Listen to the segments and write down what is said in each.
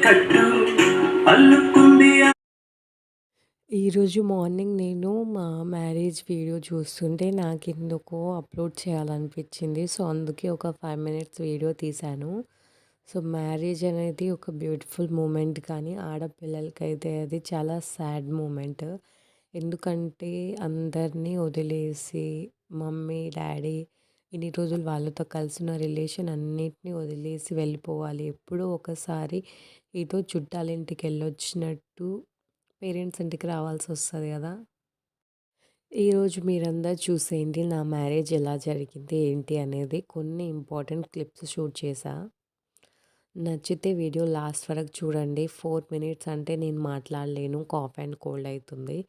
కట్టు అల్లుకుంది. ఈరోజు మార్నింగ్ నేను మా మ్యారేజ్ వీడియో చూస్తుంటే నాకెందుకో అప్లోడ్ చేయాలనిపించింది. సో, అందుకే ఒక 5 మినిట్స్ వీడియో తీశాను. సో, మ్యారేజ్ అనేది ఒక బ్యూటిఫుల్ మూమెంట్ కానీ ఆడపిల్లలకైతే అది చాలా సాడ్ మూమెంట్. ఎందుకంటే అందరినీ వదిలేసి మమ్మీ, డ్యాడీ ఇన్ని రోజులు వాళ్ళతో కలిసున్న రిలేషన్ అన్నిటిని వదిలేసి వెళ్ళిపోవాలి. ఎప్పుడో ఒకసారి ఏదో చుట్టాలింటికెళ్ళొచ్చినట్టు పేరెంట్స్ ఇంటికి రావాల్సొస్తది గదా! ఈరోజు మీరందరూ చూసేయండి నా మ్యారేజ్ ఎలా జరిగింది, ఏంటి అనేది కొన్ని ఇంపార్టెంట్ క్లిప్స్ షూట్ చేశా. నచ్చితే వీడియో లాస్ట్ వరకు చూడండి. 4 మినిట్స్ అంటే నేను మాట్లాడలేను. కాఫ్ అండ్ కోల్డ్ అయితుంది.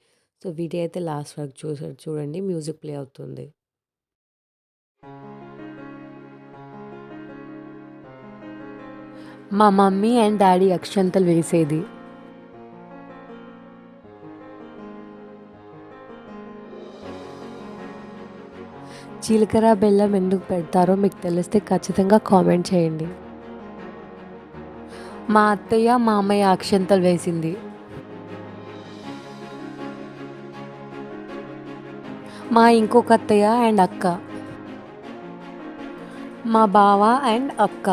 సో, వీడియో అయితే లాస్ట్ వరకు చూడండి. మ్యూజిక్ ప్లే అవుతుంది. మా మమ్మీ అండ్ డాడీ అక్షంతలు వేసేది. జీలకర్ర, బెల్లం ఎందుకు పెడతారో మీకు తెలిస్తే ఖచ్చితంగా కామెంట్ చేయండి. మా అత్తయ్య, మామయ్య అక్షంతలు వేసింది. మా ఇంకొక అత్తయ్య అండ్ అక్క. మా బావ అండ్ అక్క.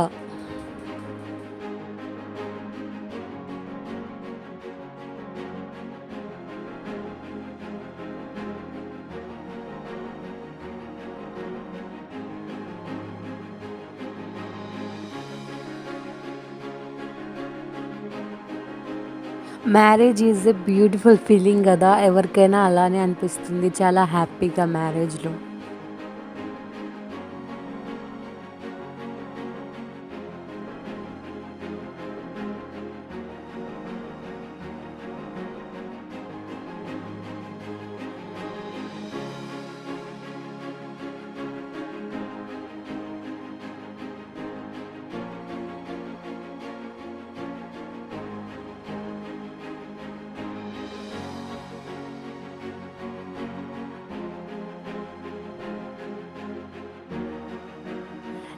Marriage is a beautiful feeling కదా! ఎవరికైనా అలానే అనిపిస్తుంది చాలా హ్యాపీగా మ్యారేజ్‌లో.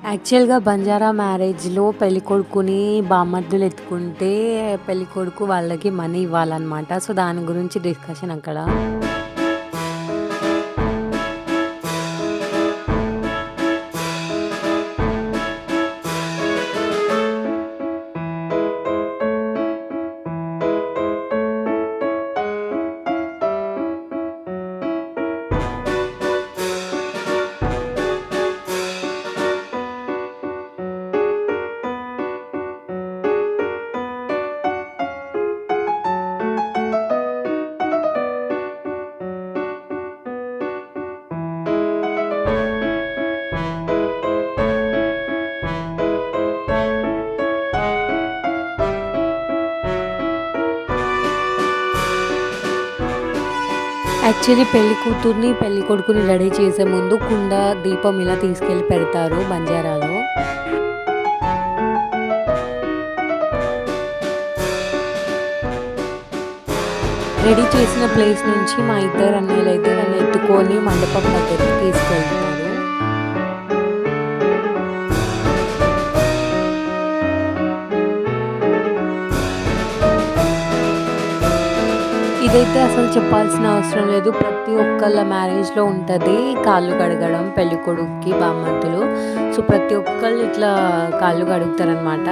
యాక్చువల్‌గా బంజారా మ్యారేజ్‌లో పెళ్ళికొడుకుని బామర్దులు ఎత్తుకుంటే పెళ్ళికొడుకు వాళ్ళకి మనీ ఇవ్వాలన్నమాట. సో, దాని గురించి డిస్కషన్ అక్కడ. యాక్చువల్లీ పెళ్లి కూతుర్ని, పెళ్లి కొడుకుని రెడీ చేసే ముందు కుండ, దీపం ఇలా తీసుకెళ్ళి పెడతారు బంజారాలో. రెడీ చేసిన ప్లేస్ నుంచి మా ఇద్దరు అన్నయ్యలైతే నన్ను ఎత్తుకొని మండపం దగ్గరికి తీసుకెళ్తున్నారు. ఇదైతే అసలు చెప్పాల్సిన అవసరం లేదు. ప్రతి ఒక్కళ్ళ మ్యారేజ్‌లో ఉంటది. కాళ్ళు కడగడం పెళ్ళికొడుకుకి, బామ్మర్దులు. సో, ప్రతి ఒక్కళ్ళు ఇట్లా కాళ్ళు కడుగుతారనమాట.